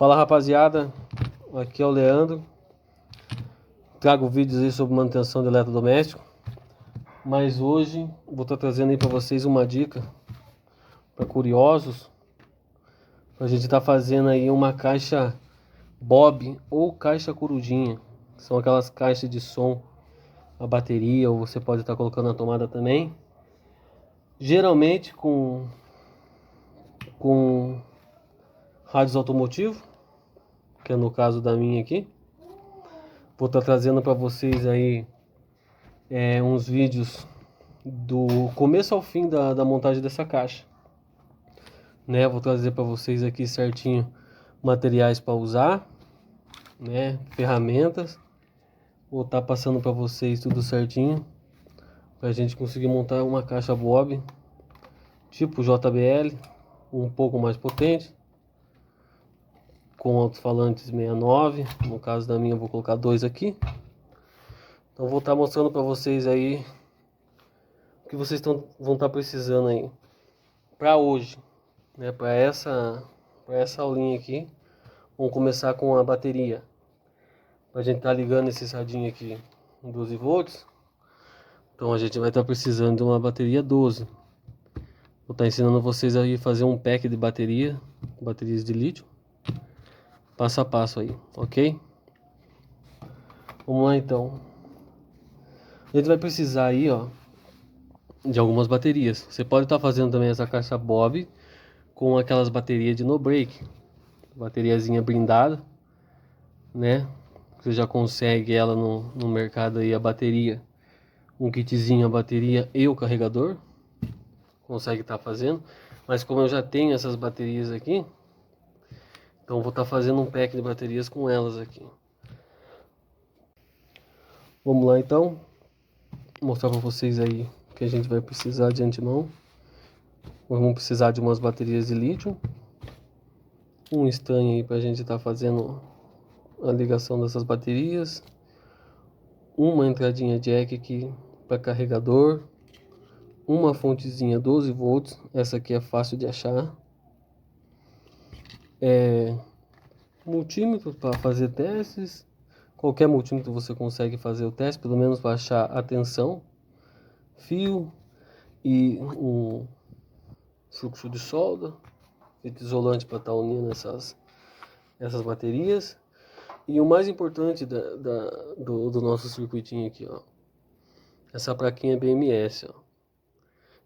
Fala rapaziada, aqui é o Leandro. Trago vídeos aí sobre manutenção de eletrodoméstico, mas hoje vou estar trazendo aí para vocês uma dica para curiosos. A gente está fazendo aí uma caixa Bob ou caixa corujinha, que são aquelas caixas de som a bateria, ou você pode estar colocando na tomada também, geralmente com rádios automotivos, que é no caso da minha aqui. Vou estar trazendo para vocês aí uns vídeos do começo ao fim da montagem dessa caixa, né? Vou trazer para vocês aqui certinho materiais para usar, né? Ferramentas. Vou estar passando para vocês tudo certinho para a gente conseguir montar uma caixa Bob tipo JBL, um pouco mais potente, com alto-falantes 69. No caso da minha, eu vou colocar 2 aqui. Então vou estar mostrando para vocês aí o que vocês vão estar precisando aí para hoje, né? Para essa aulinha aqui. Vamos começar com a bateria. A gente tá ligando esse radinho aqui 12 volts. Então a gente vai estar precisando de uma bateria 12. Vou estar ensinando vocês aí a fazer um pack de baterias de lítio, passo a passo aí, ok? Vamos lá então. A gente vai precisar aí, ó, de algumas baterias. Você pode estar fazendo também essa caixa Bob com aquelas baterias de no break, bateriazinha blindada, né? Você já consegue ela no mercado aí, a bateria, um kitzinho, a bateria e o carregador, consegue estar fazendo. Mas como eu já tenho essas baterias aqui, então vou estar fazendo um pack de baterias com elas aqui. Vamos lá então, mostrar para vocês aí o que a gente vai precisar de antemão. Vamos precisar de umas baterias de lítio, um estanho aí para a gente estar fazendo a ligação dessas baterias, uma entradinha jack aqui para carregador, uma fontezinha 12 volts, essa aqui é fácil de achar, multímetro para fazer testes. Qualquer multímetro você consegue fazer o teste, pelo menos para achar a tensão, fio e um fluxo de solda, fita isolante para estar unindo essas baterias. E o mais importante do nosso circuitinho aqui, ó, essa plaquinha BMS, ó.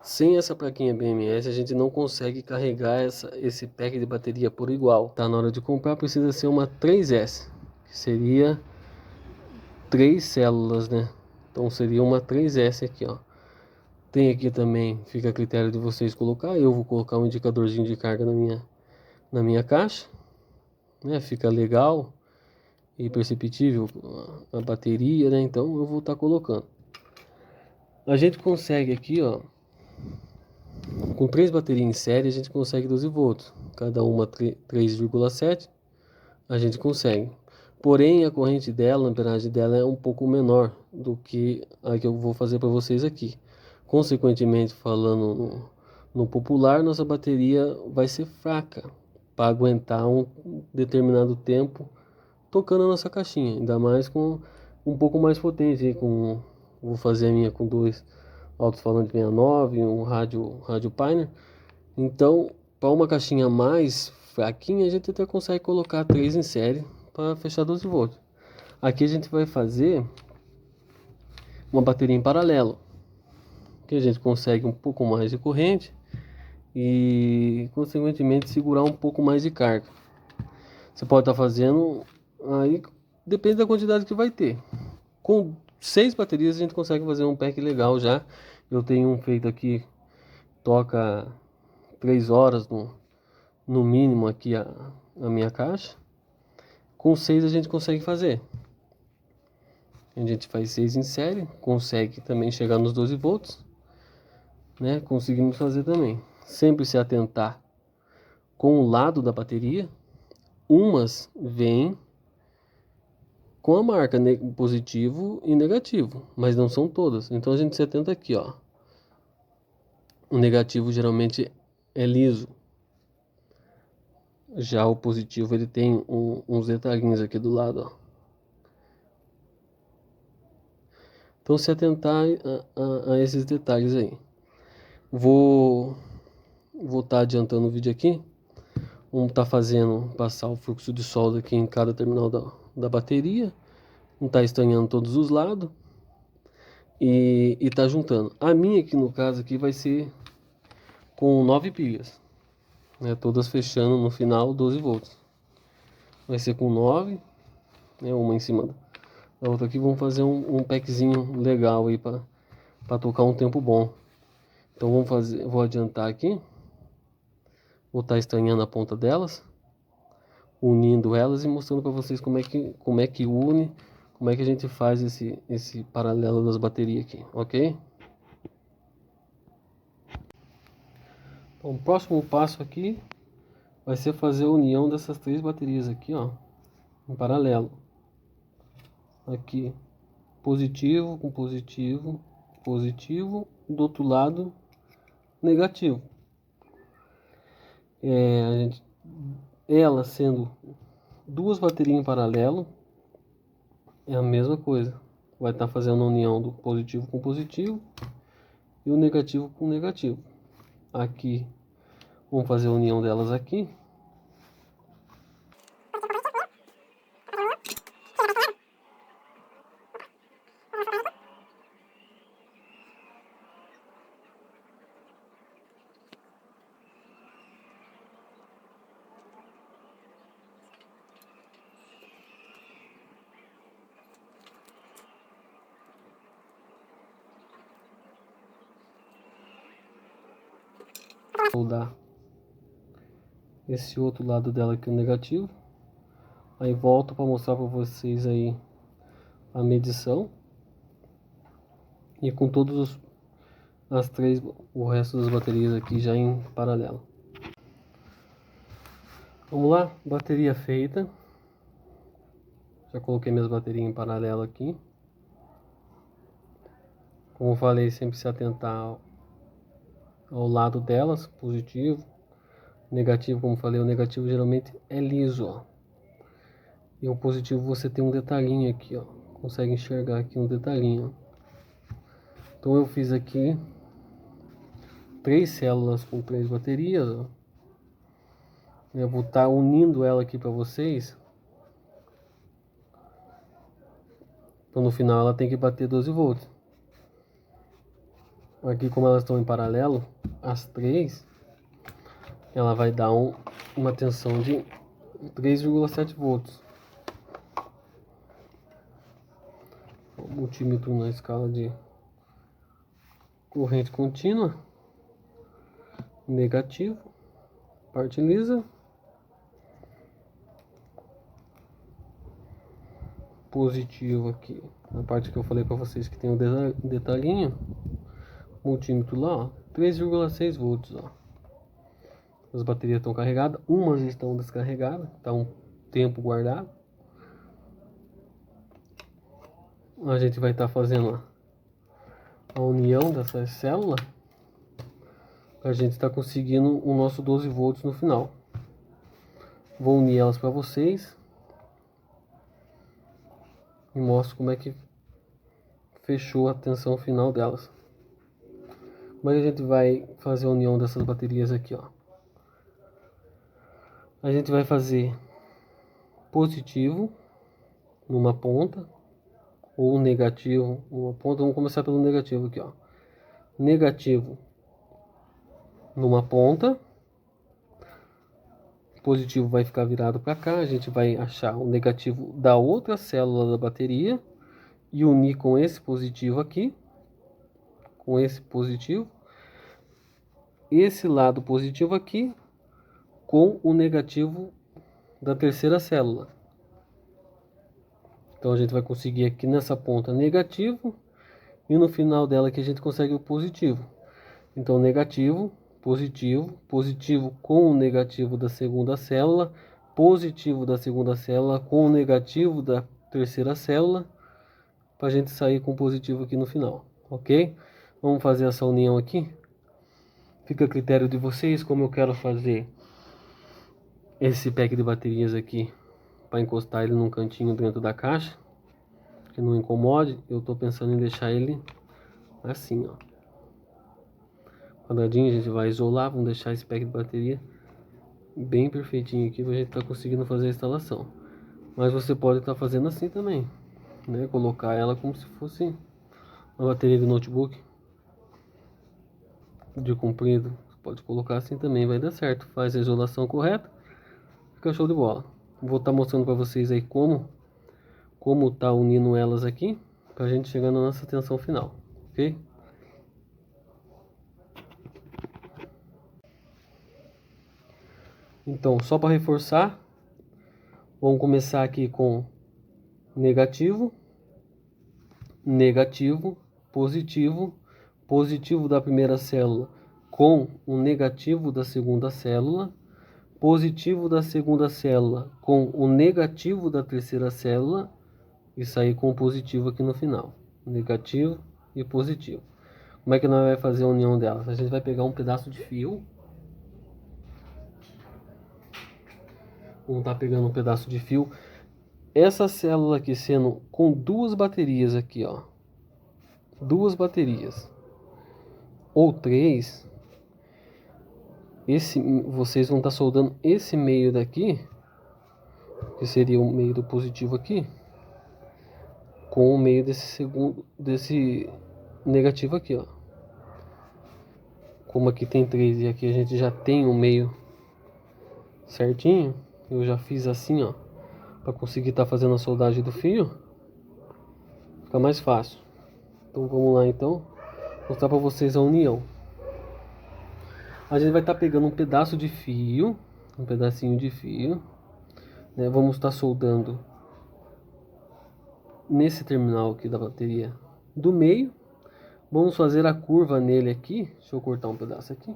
Sem essa plaquinha BMS a gente não consegue carregar esse pack de bateria por igual. Tá na hora de comprar, precisa ser uma 3S, que seria 3 células, né? Então seria uma 3S aqui, ó. Tem aqui também, fica a critério de vocês colocar. Eu vou colocar um indicadorzinho de carga na minha caixa, né? Fica legal e perceptível a bateria, né? Então eu vou estar colocando. A gente consegue aqui, ó, com 3 baterias em série, a gente consegue 12 volts, cada uma 3,7, a gente consegue. Porém, a corrente dela, a amperagem dela é um pouco menor do que a que eu vou fazer para vocês aqui. Consequentemente, falando no popular, nossa bateria vai ser fraca para aguentar um determinado tempo tocando a nossa caixinha, ainda mais com um pouco mais potente, vou fazer a minha com 2 alto-falantes 69, um rádio Pioneer. Então, para uma caixinha mais fraquinha, a gente até consegue colocar 3 em série para fechar 12 volts. Aqui a gente vai fazer uma bateria em paralelo, que a gente consegue um pouco mais de corrente e, consequentemente, segurar um pouco mais de carga. Você pode estar fazendo, aí depende da quantidade que vai ter. Com 6 baterias a gente consegue fazer um pack legal já. Eu tenho um feito aqui, toca 3 horas no mínimo aqui a minha caixa. Com 6 a gente consegue fazer. A gente faz 6 em série, consegue também chegar nos 12 volts, né? Conseguimos fazer também. Sempre se atentar com o lado da bateria. Umas vêm com a marca positivo e negativo, mas não são todas. Então a gente se atenta aqui, ó. O negativo geralmente é liso. Já o positivo, ele tem uns detalhinhos aqui do lado, ó. Então, se atentar a esses detalhes aí. Vou estar adiantando o vídeo aqui. Vamos estar fazendo, passar o fluxo de solda aqui em cada terminal da bateria. Vamos estar estranhando todos os lados. E tá juntando. A minha aqui, no caso, aqui vai ser com 9 pilhas, né? Todas fechando no final 12 volts. Vai ser com 9, né? Uma em cima da outra aqui. Vamos fazer um packzinho legal aí para tocar um tempo bom. Então vamos fazer, vou adiantar aqui. Vou estar estranhando a ponta delas, unindo elas e mostrando para vocês como é que une, como é que a gente faz esse paralelo das baterias aqui, ok? Então, o próximo passo aqui vai ser fazer a união dessas 3 baterias aqui, ó, em paralelo. Aqui, positivo com positivo, positivo, do outro lado, negativo. Ela sendo 2 baterias em paralelo, é a mesma coisa. Vai estar fazendo a união do positivo com positivo e o negativo com negativo. Aqui, vamos fazer a união delas aqui. Vou dar esse outro lado dela aqui, o negativo. Aí volto para mostrar para vocês aí a medição. E com todos as 3, o resto das baterias aqui já em paralelo. Vamos lá, bateria feita. Já coloquei minhas baterias em paralelo aqui. Como eu falei, sempre se atentar ao lado delas, positivo, negativo. Como eu falei, o negativo geralmente é liso, ó. E o positivo você tem um detalhinho aqui, ó. Consegue enxergar aqui um detalhinho. Então eu fiz aqui 3 células com 3 baterias, ó. Eu vou estar unindo ela aqui para vocês. Então no final ela tem que bater 12 volts. Aqui, como elas estão em paralelo, as 3, ela vai dar uma tensão de 3,7 volts. O multímetro na escala de corrente contínua, negativo, parte lisa, positivo aqui, na parte que eu falei para vocês que tem um detalhinho, multímetro lá, ó, 3,6 volts, ó. As baterias estão carregadas, umas estão descarregadas, tá um tempo guardado. A gente vai estar fazendo a união dessas células. A gente está conseguindo o nosso 12 volts no final. Vou unir elas para vocês e mostro como é que fechou a tensão final delas. Mas a gente vai fazer a união dessas baterias aqui, ó. A gente vai fazer positivo numa ponta ou negativo numa ponta. Vamos começar pelo negativo aqui, ó. Negativo numa ponta, positivo vai ficar virado para cá. A gente vai achar o negativo da outra célula da bateria e unir com esse positivo aqui, com esse positivo, esse lado positivo aqui com o negativo da terceira célula. Então a gente vai conseguir aqui nessa ponta negativo e no final dela aqui a gente consegue o positivo. Então negativo, positivo, positivo com o negativo da segunda célula, positivo da segunda célula com o negativo da terceira célula, para a gente sair com positivo aqui no final, ok? Vamos fazer essa união aqui. Fica a critério de vocês como eu quero fazer esse pack de baterias aqui para encostar ele num cantinho dentro da caixa, que não incomode. Eu tô pensando em deixar ele assim, ó, quadradinho. A gente vai isolar, vamos deixar esse pack de bateria bem perfeitinho aqui pra gente tá conseguindo fazer a instalação. Mas você pode estar fazendo assim também, né? Colocar ela como se fosse uma bateria de notebook de comprido. Você pode colocar assim também, vai dar certo. Faz a isolação correta, fica show de bola. Vou estar mostrando para vocês aí como tá unindo elas aqui, pra gente chegar na nossa tensão final, ok? Então, só para reforçar, vamos começar aqui com negativo, negativo, positivo, positivo da primeira célula com o negativo da segunda célula, positivo da segunda célula com o negativo da terceira célula e sair com o positivo aqui no final. Negativo e positivo. Como é que nós vamos fazer a união delas? A gente vai pegar um pedaço de fio. Vamos estar pegando um pedaço de fio. Essa célula aqui sendo com duas baterias aqui, ó. Duas baterias. Ou três. Vocês vão estar soldando esse meio daqui, que seria o meio do positivo aqui, com o meio desse negativo aqui, ó. Como aqui tem 3 e aqui a gente já tem o meio certinho, eu já fiz assim, ó, para conseguir estar fazendo a soldagem do fio, fica mais fácil. Então vamos lá então, mostrar para vocês a união. A gente vai estar pegando um pedaço de fio, um pedacinho de fio, né? Vamos estar soldando nesse terminal aqui da bateria do meio. Vamos fazer a curva nele aqui. Deixa eu cortar um pedaço aqui.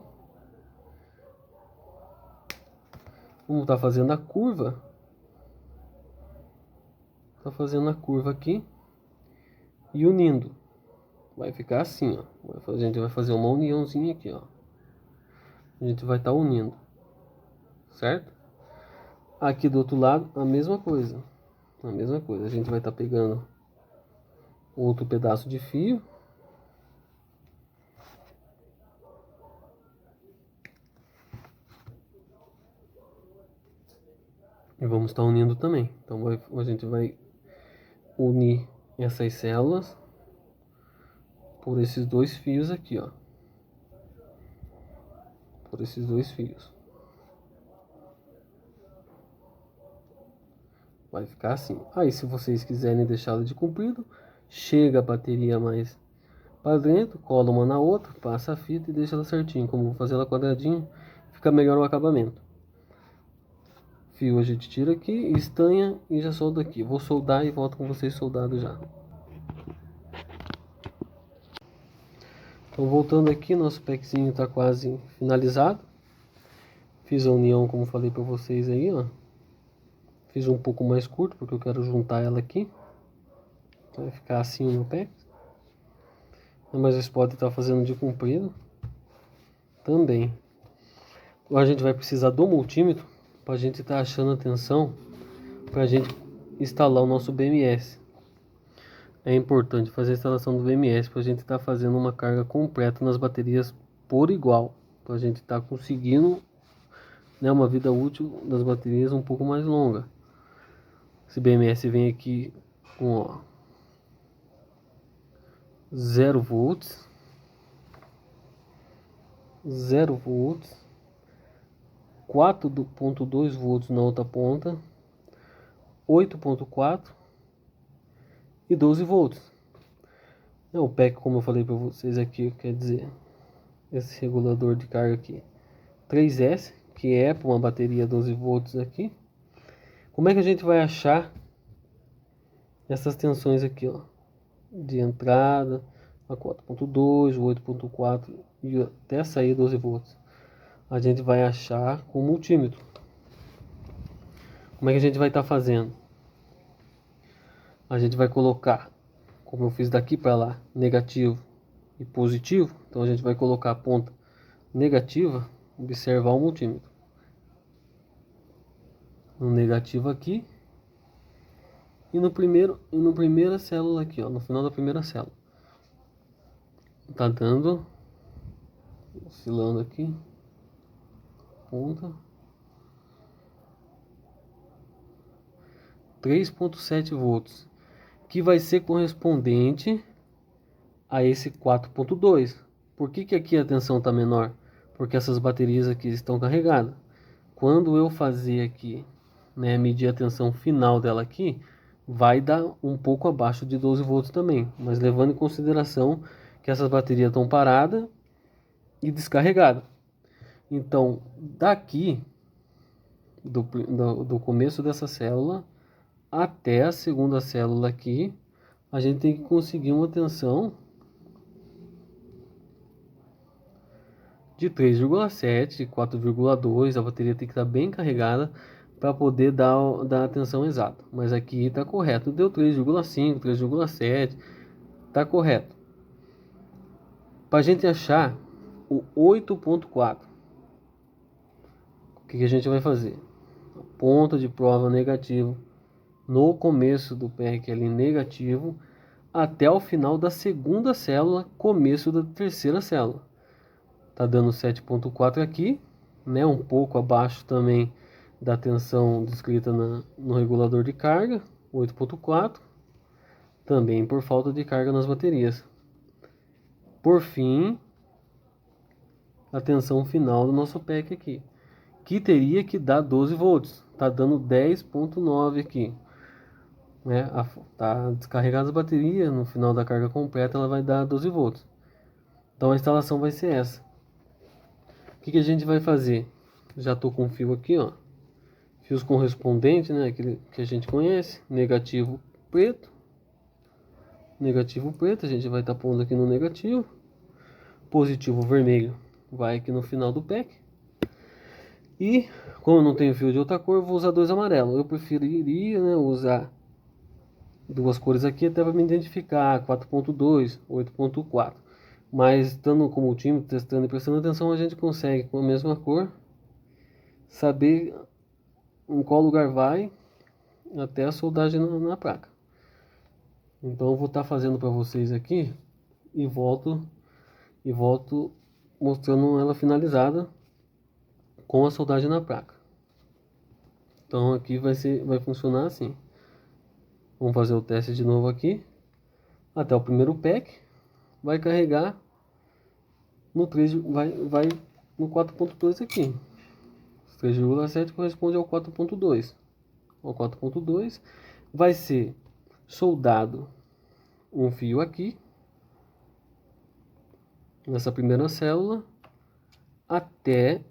Vamos estar fazendo a curva. Tá fazendo a curva aqui e unindo. Vai ficar assim, ó. A gente vai fazer uma uniãozinha aqui, ó. A gente vai estar unindo, certo? Aqui do outro lado a mesma coisa. A mesma coisa. A gente vai estar pegando outro pedaço de fio. E vamos estar unindo também. Então a gente vai unir essas células por esses dois fios aqui, ó. Por esses dois fios. Vai ficar assim. Aí se vocês quiserem deixá-la de comprido, chega a bateria mais para dentro, cola uma na outra, passa a fita e deixa ela certinho. Como vou fazer ela quadradinho, fica melhor o acabamento. Fio a gente tira aqui, estanha e já solda aqui. Vou soldar e volto com vocês soldado já. Então voltando aqui, nosso packzinho está quase finalizado. Fiz a união como falei para vocês aí, ó. Fiz um pouco mais curto porque eu quero juntar ela aqui. Vai ficar assim o meu pack. Mas vocês podem estar fazendo de comprido também. Agora a gente vai precisar do multímetro para a gente estar achando a tensão para a gente instalar o nosso BMS. É importante fazer a instalação do BMS para a gente estar fazendo uma carga completa nas baterias por igual, para a gente estar conseguindo, né, uma vida útil das baterias um pouco mais longa. Esse BMS vem aqui com, ó, 0 volts, 0 volts, 4.2 volts na outra ponta, 8.4 e 12 volts. É o pack, como eu falei para vocês aqui, quer dizer, esse regulador de carga aqui, 3S, que é para uma bateria 12 volts aqui. Como é que a gente vai achar essas tensões aqui, ó, de entrada, a 4.2, 8.4 e até sair 12 volts? A gente vai achar com o multímetro. Como é que a gente vai estar fazendo? A gente vai colocar, como eu fiz daqui para lá, negativo e positivo. Então a gente vai colocar a ponta negativa, observar o multímetro. no negativo aqui e no primeira célula aqui, ó, no final da primeira célula. Tá dando, oscilando aqui, ponta, 3,7 volts, que vai ser correspondente a esse 4,2. Por que aqui a tensão está menor? Porque essas baterias aqui estão carregadas. Quando eu fazer aqui, né, medir a tensão final dela aqui, vai dar um pouco abaixo de 12 volts também, mas levando em consideração que essas baterias estão paradas e descarregadas. Então, daqui, do começo dessa célula até a segunda célula aqui, a gente tem que conseguir uma tensão de 3,7, 4,2, a bateria tem que estar bem carregada para poder dar a tensão exata. Mas aqui está correto, deu 3,5, 3,7, está correto. Para a gente achar o 8,4, o que a gente vai fazer? Ponto de prova negativo no começo do PEC ali negativo até o final da segunda célula, começo da terceira célula. Tá dando 7,4 aqui, né? Um pouco abaixo também da tensão descrita no regulador de carga, 8,4, também por falta de carga nas baterias. Por fim, a tensão final do nosso PEC aqui, que teria que dar 12 volts, tá dando 10,9 aqui, né? Tá descarregada as baterias, no final da carga completa ela vai dar 12 volts. Então a instalação vai ser essa. O que a gente vai fazer? Já estou com o fio aqui, ó. Fios correspondentes, né? Aquele que a gente conhece. Negativo preto. Negativo preto, a gente vai estar pondo aqui no negativo. Positivo vermelho vai aqui no final do pack. E como eu não tenho fio de outra cor, eu vou usar dois amarelos. Eu preferiria, né, usar duas cores aqui até para me identificar, 4.2, 8.4. Mas estando com o multímetro, testando e prestando atenção, a gente consegue com a mesma cor saber em qual lugar vai até a soldagem na placa. Então eu vou estar fazendo para vocês aqui e volto mostrando ela finalizada com a soldagem na placa. Então aqui vai funcionar assim. Vamos fazer o teste de novo aqui. Até o primeiro pack vai carregar no 3, vai no 4.2 aqui. 3,7 corresponde ao 4.2. O 4.2 vai ser soldado um fio aqui nessa primeira célula até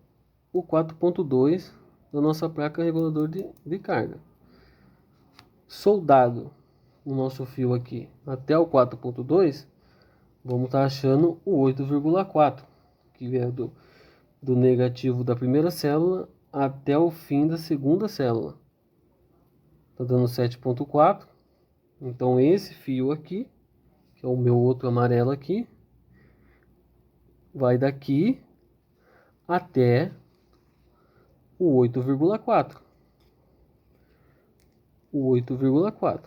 o 4.2 da nossa placa regulador de carga. Soldado o nosso fio aqui até o 4.2, vamos estar achando o 8,4, que é do negativo da primeira célula até o fim da segunda célula. Tá dando 7,4. Então esse fio aqui, que é o meu outro amarelo aqui, vai daqui até o 8,4. O 8,4.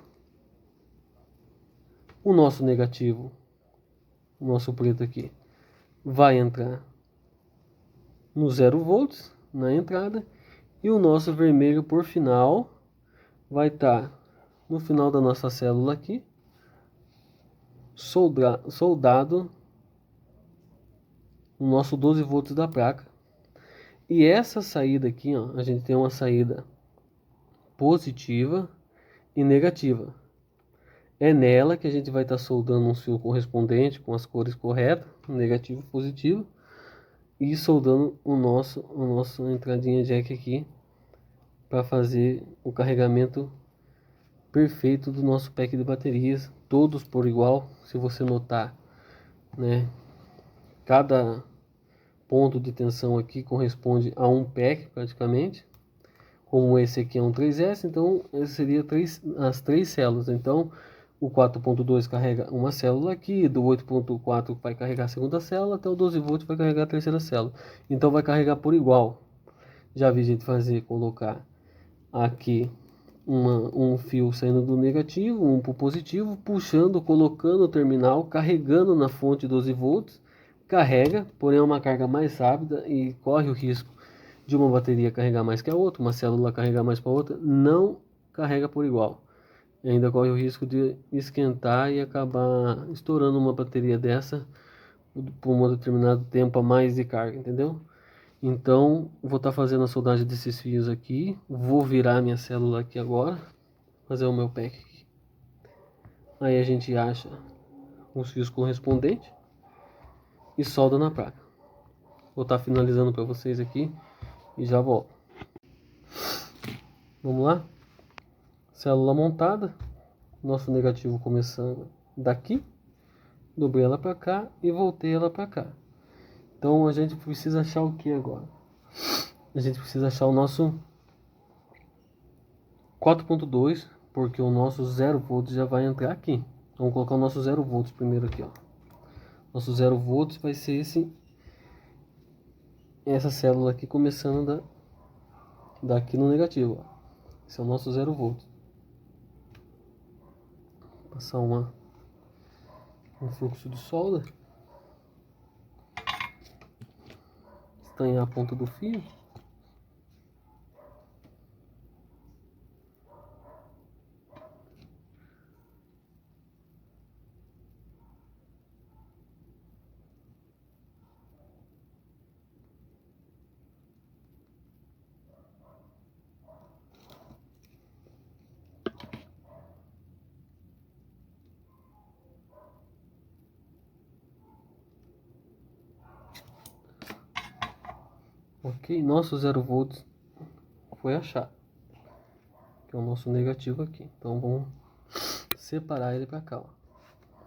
O nosso negativo, o nosso preto aqui, vai entrar no 0 volts na entrada, e o nosso vermelho por final vai estar no final da nossa célula aqui, soldado o nosso 12 volts da placa. E essa saída aqui, ó, a gente tem uma saída positiva e negativa. É nela que a gente vai estar soldando um fio correspondente com as cores corretas, negativo e positivo, e soldando o nosso entradinha jack aqui para fazer o carregamento perfeito do nosso pack de baterias, todos por igual. Se você notar, né, cada ponto de tensão aqui corresponde a um pack praticamente. Como esse aqui é um 3S, então esse seria as três células. Então o 4.2 carrega uma célula aqui, do 8.4 vai carregar a segunda célula, até o 12 volts vai carregar a terceira célula. Então vai carregar por igual. Já vi gente colocar aqui um fio saindo do negativo, um para o positivo, puxando, colocando o terminal, carregando na fonte 12 volts, carrega, porém é uma carga mais rápida e corre o risco de uma bateria carregar mais que a outra, uma célula carregar mais para a outra, não carrega por igual. E ainda corre o risco de esquentar e acabar estourando uma bateria dessa por um determinado tempo a mais de carga, entendeu? Então, vou estar fazendo a soldagem desses fios aqui, vou virar minha célula aqui agora, fazer o meu pack aqui. Aí a gente acha os fios correspondentes e solda na placa. Vou estar finalizando para vocês aqui e já volto. Vamos lá? Célula montada, nosso negativo começando daqui, dobrei ela para cá e voltei ela para cá. Então a gente precisa achar o que agora? A gente precisa achar o nosso 4.2, porque o nosso 0 volts já vai entrar aqui. Vamos colocar o nosso 0 volts primeiro aqui, ó. Nosso 0 volts vai ser essa célula aqui começando daqui no negativo, ó. Esse é o nosso 0 volts. Vou passar um fluxo de solda, estanhar a ponta do fio. Ok, nosso 0 volts foi achado, que é o nosso negativo aqui. Então vamos separar ele para cá, ó.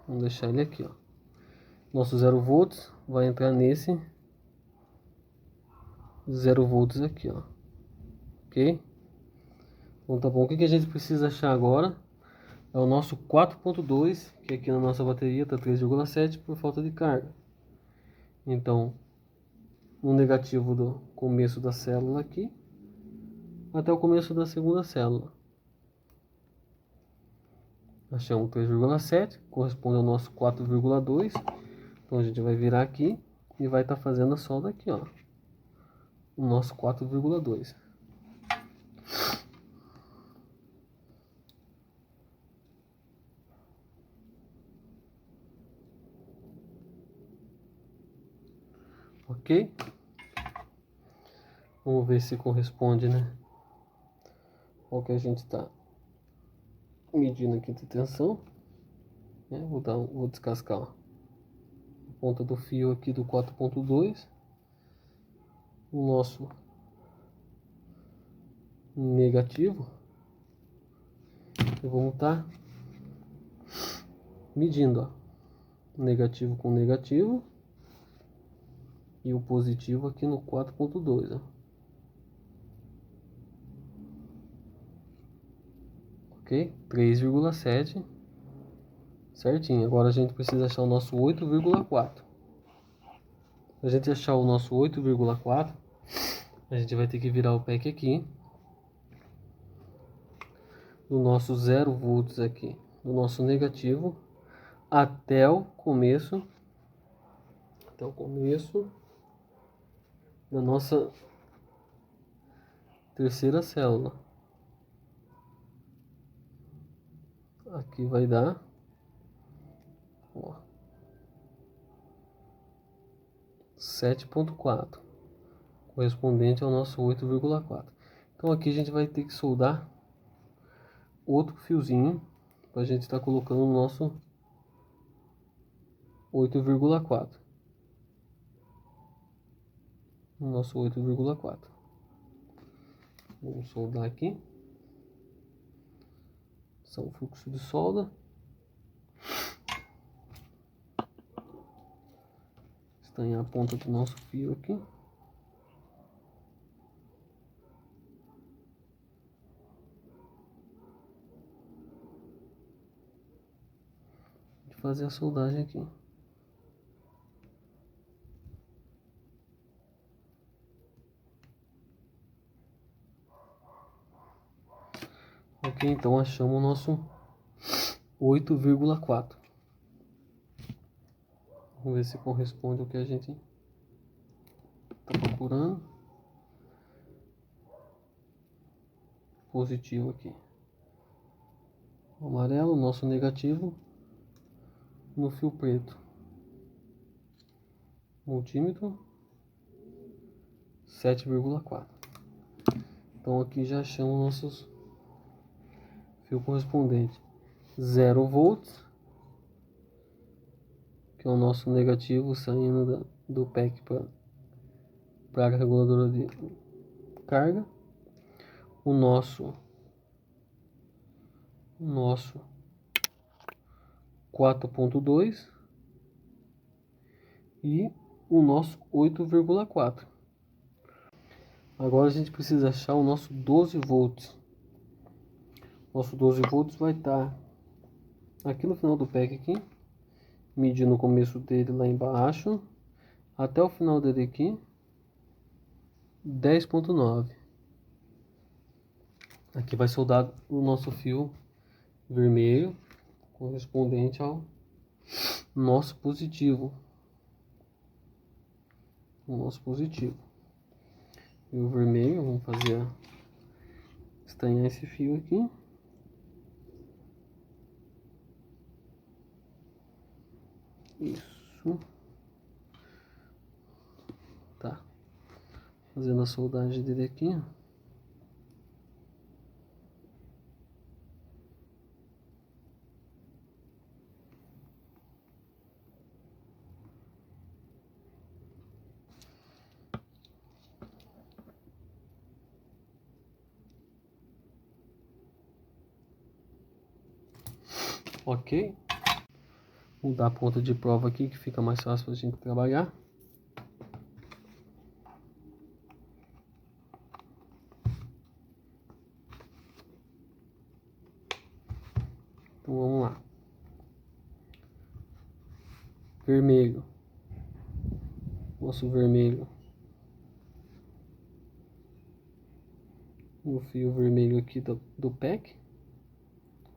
Vamos deixar ele aqui, ó. Nosso 0 volts vai entrar nesse 0 volts aqui, ó. Ok? Então tá bom. O que a gente precisa achar agora é o nosso 4.2, que aqui na nossa bateria está 3,7 por falta de carga. Então, no negativo do começo da célula aqui até o começo da segunda célula. Achamos 3,7, corresponde ao nosso 4,2. Então a gente vai virar aqui e vai estar fazendo a solda aqui, ó. O nosso 4,2. Ok? Vamos ver se corresponde, né? Qual que a gente está medindo aqui de tensão. Vou descascar, ó, a ponta do fio aqui do 4.2. O nosso negativo. E vamos estar medindo, ó, negativo com negativo e o positivo aqui no 4.2, ó. Ok? 3,7 certinho. Agora a gente precisa achar o nosso 8,4. Para a gente achar o nosso 8,4, a gente vai ter que virar o pack aqui do nosso 0 volts aqui, do nosso negativo até o começo da nossa terceira célula. Aqui vai dar, ó, 7,4, correspondente ao nosso 8,4. Então aqui a gente vai ter que soldar outro fiozinho para a gente estar colocando o nosso 8,4. O nosso 8,4. Vamos soldar aqui. São fluxo de solda. Estanhar a ponta do nosso fio aqui. E fazer a soldagem aqui. Ok, então achamos o nosso 8,4. Vamos ver se corresponde ao que a gente está procurando. Positivo aqui. O amarelo, nosso negativo, no fio preto. Multímetro 7,4. Então aqui já achamos nossos fio correspondente. 0 volts, que é o nosso negativo saindo do pack para a reguladora de carga. O nosso 4,2 e o nosso 8,4. Agora a gente precisa achar o nosso 12 volts. Nosso 12 volts vai estar aqui no final do pack aqui, medindo o começo dele lá embaixo até o final dele aqui, 10,9. Aqui vai soldar o nosso fio vermelho correspondente ao nosso positivo. O nosso positivo. E o vermelho, vamos fazer estanhar esse fio aqui. Isso. Tá. Fazendo a soldagem dele aqui. Ok. Vou dar a ponta de prova aqui que fica mais fácil para a gente trabalhar. Então vamos lá. Vermelho. Nosso vermelho. O fio vermelho aqui do pack.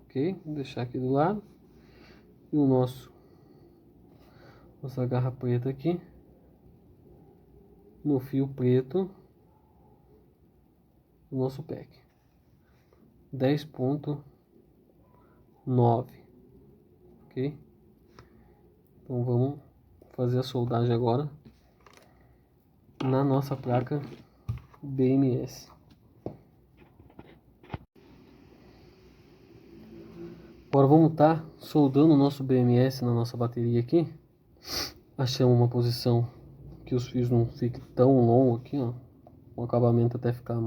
Ok? Vou deixar aqui do lado. E o nossa garra preta aqui. No fio preto. Do nosso pack. 10,9. Ok? Então vamos fazer a soldagem agora na nossa placa BMS. Agora vamos estar soldando o nosso BMS na nossa bateria aqui. Achamos uma posição que os fios não fiquem tão longos aqui, ó. O acabamento até ficar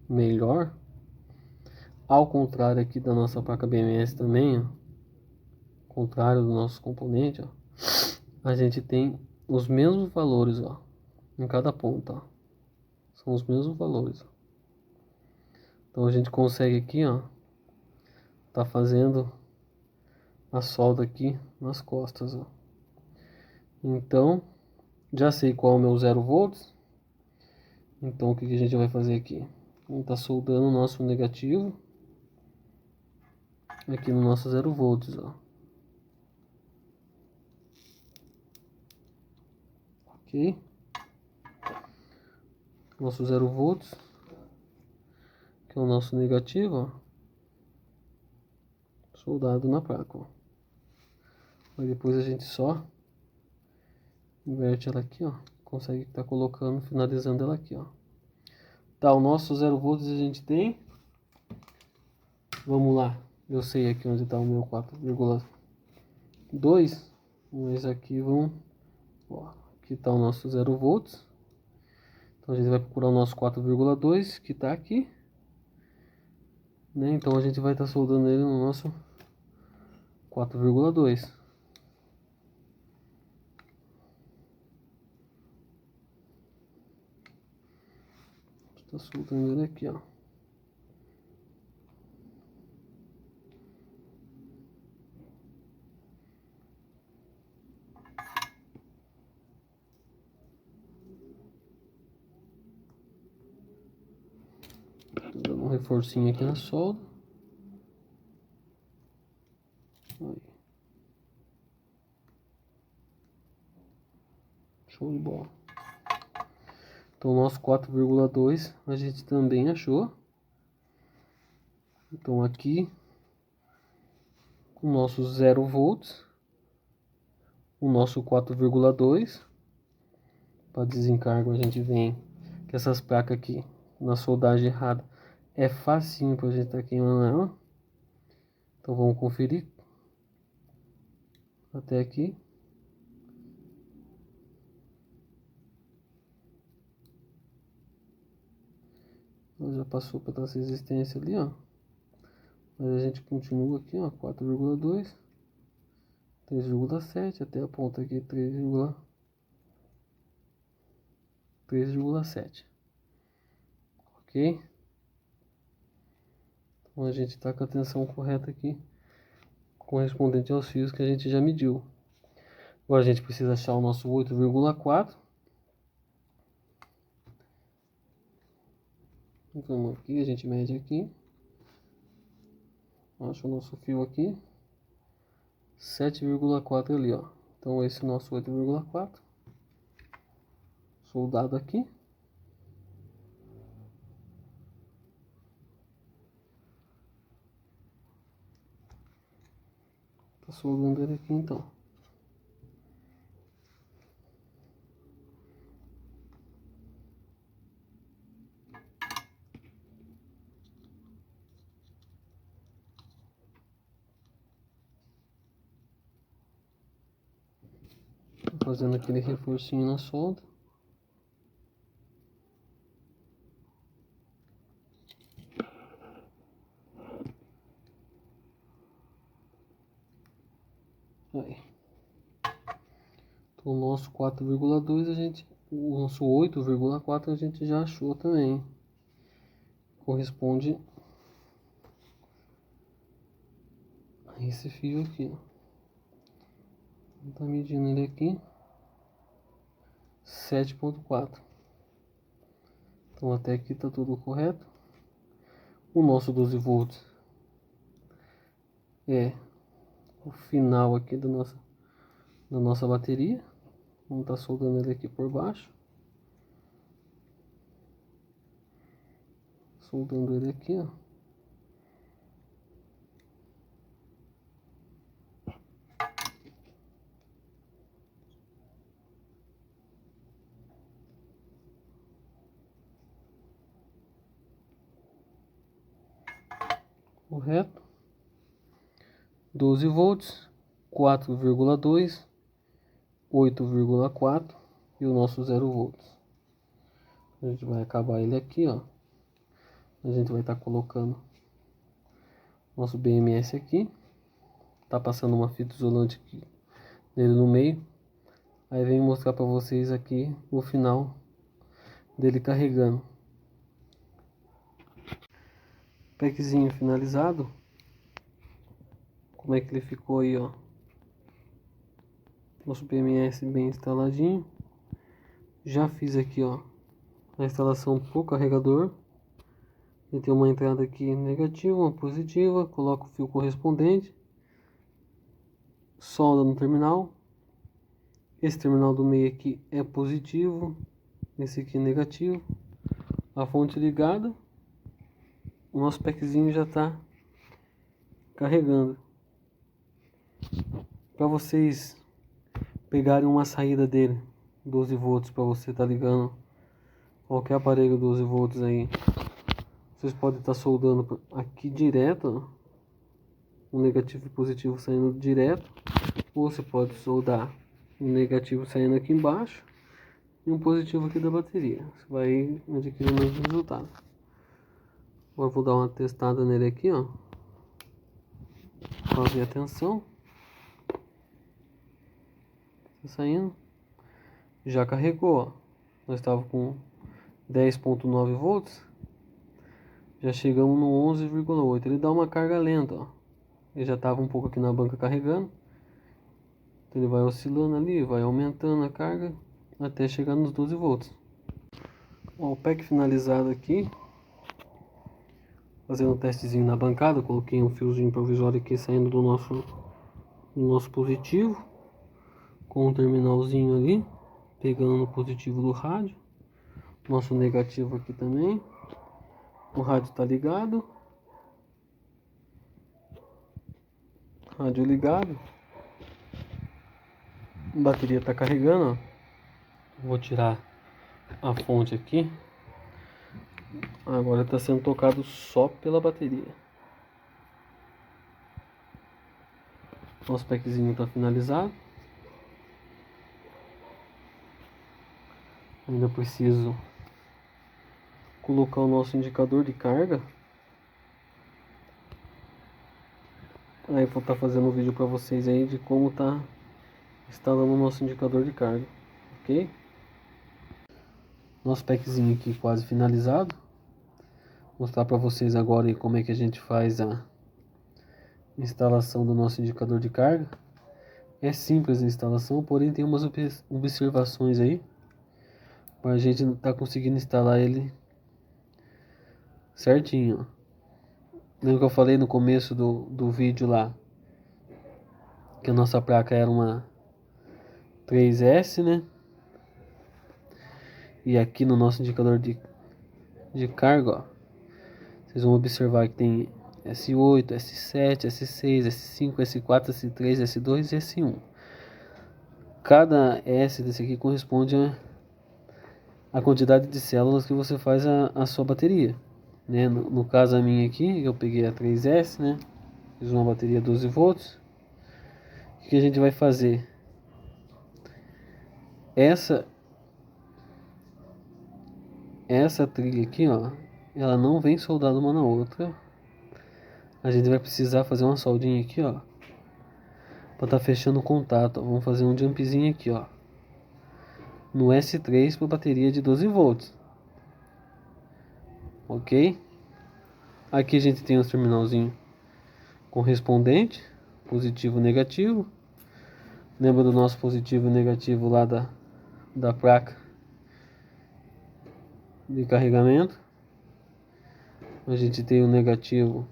melhor. Ao contrário aqui da nossa placa BMS também, ó. Contrário do nosso componente, ó. A gente tem os mesmos valores, ó, em cada ponta, ó. São os mesmos valores, ó. Então a gente consegue aqui, ó, tá fazendo a solda aqui nas costas, ó. Então, já sei qual é o meu 0 volts. Então o que a gente vai fazer aqui? Vamos tá soldando o nosso negativo aqui no nosso 0 volts, ó. Ok? Nosso 0 volts, que é o nosso negativo, ó, soldado na placa, ó. Aí depois a gente só inverte ela aqui, ó. Consegue estar colocando, finalizando ela aqui, ó. Tá, o nosso 0 volts a gente tem. Vamos lá. Eu sei aqui onde está o meu 4,2. Mas aqui vamos. Ó, aqui está o nosso 0 volts. Então a gente vai procurar o nosso 4,2 que está aqui. Né? Então a gente vai estar soldando ele no nosso 4,2. Está soldando ele aqui, ó. Tô dando um reforcinho aqui na solda. Aí. Show de bola. Então o nosso 4,2 a gente também achou. Então aqui o nosso 0 volts, o nosso 4,2. Para desencargo a gente vem que essas placas aqui na soldagem errada é facinho para a gente estar queimando ela. Então vamos conferir até aqui. Ela já passou para essa resistência ali, ó. Mas a gente continua aqui, ó, 4,2, 3,7 até a ponta aqui 3,7. Ok? Então a gente está com a tensão correta aqui, correspondente aos fios que a gente já mediu. Agora a gente precisa achar o nosso 8,4. Então aqui a gente mede aqui. Acha o nosso fio aqui. 7,4 ali, ó. Então esse é o nosso 8,4. Soldado aqui. Tá soldando ele aqui então. Tô fazendo aquele reforcinho na solda. Aí. Então o nosso 4,2 a gente, o nosso 8,4 a gente já achou também. Corresponde a esse fio aqui, ó. Tá medindo ele aqui 7,4. Então até aqui tá tudo correto. O nosso 12 volts é o final aqui da nossa bateria. Vamos estar soldando ele aqui por baixo. Soldando ele aqui, ó. Correto. 12 volts, 4,2, 8,4 e o nosso 0 volts. A gente vai acabar ele aqui, ó. A gente vai estar colocando nosso BMS aqui. Tá passando uma fita isolante aqui nele no meio. Aí vem mostrar para vocês aqui o final dele carregando. Packzinho finalizado. Como é que ele ficou aí, ó. Nosso PMS bem instaladinho. Já fiz aqui, ó, a instalação pro carregador. Ele tem uma entrada aqui negativa, uma positiva. Coloco o fio correspondente. Solda no terminal. Esse terminal do meio aqui é positivo. Esse aqui é negativo. A fonte ligada. O nosso packzinho já está carregando. Para vocês pegarem uma saída dele 12 volts, para você estar ligando qualquer aparelho 12 volts aí, vocês podem estar soldando aqui direto, o negativo e positivo saindo direto, ou você pode soldar o negativo saindo aqui embaixo e um positivo aqui da bateria. Você vai adquirir o mesmo resultado. Agora vou dar uma testada nele aqui, ó, para ver a tensão. Tá saindo. Já carregou, ó. Nós estávamos com 10,9 volts. Já chegamos no 11,8. Ele dá uma carga lenta, ó. Ele já estava um pouco aqui na banca carregando. Então ele vai oscilando ali, vai aumentando a carga até chegar nos 12 volts. Ó, o pack finalizado aqui. Fazendo um testezinho na bancada. Coloquei um fiozinho provisório aqui saindo do nosso o nosso positivo, com o terminalzinho ali, pegando no positivo do rádio. Nosso negativo aqui também. O rádio está ligado. Rádio ligado. A bateria está carregando, ó. Vou tirar a fonte aqui. Agora está sendo tocado só pela bateria. Nosso packzinho está finalizado. Ainda preciso colocar o nosso indicador de carga. Aí vou estar fazendo um vídeo para vocês aí de como tá instalando o nosso indicador de carga, ok? Nosso packzinho aqui quase finalizado. Vou mostrar para vocês agora aí como é que a gente faz a instalação do nosso indicador de carga. É simples a instalação, porém tem umas observações aí para a gente não tá conseguindo instalar ele certinho. Lembra que eu falei no começo do vídeo lá que a nossa placa era uma 3S, né? E aqui no nosso indicador de carga, ó, vocês vão observar que tem S8, S7, S6, S5, S4, S3, S2 e S1. Cada S desse aqui corresponde a quantidade de células que você faz a sua bateria, né? No caso a minha aqui, eu peguei a 3S, né? Fiz uma bateria 12 volts. O que a gente vai fazer? Essa trilha aqui, ó, ela não vem soldada uma na outra. A gente vai precisar fazer uma soldinha aqui, ó, para tá fechando o contato. Vamos fazer um jumpzinho aqui, ó, no S3 para bateria de 12 volts. Ok? Aqui a gente tem os terminalzinho correspondente, positivo e negativo. Lembra do nosso positivo e negativo lá da placa de carregamento. A gente tem o negativo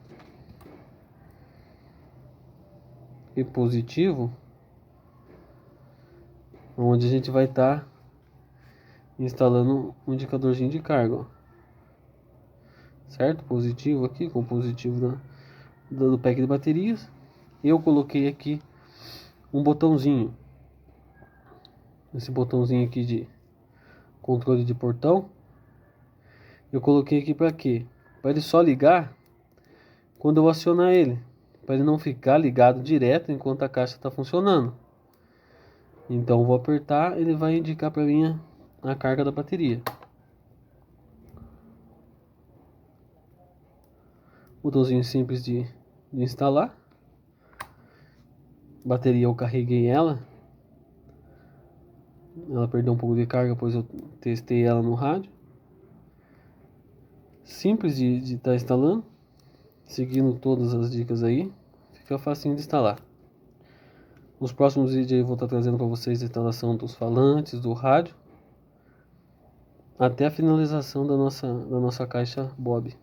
e positivo, onde a gente vai estar instalando um indicadorzinho de carga, ó. Certo? Positivo aqui com o positivo do pack de baterias. Eu coloquei aqui um botãozinho, esse botãozinho aqui de controle de portão. Eu coloquei aqui para quê? Para ele só ligar quando eu acionar ele, para ele não ficar ligado direto enquanto a caixa está funcionando. Então eu vou apertar, ele vai indicar para mim a carga da bateria. Botãozinho simples de instalar. Bateria eu carreguei ela perdeu um pouco de carga, pois eu testei ela no rádio. Simples de estar instalando, seguindo todas as dicas aí, fica facinho de instalar. Nos próximos vídeos eu vou estar trazendo para vocês a instalação dos falantes, do rádio, até a finalização da nossa caixa Bob.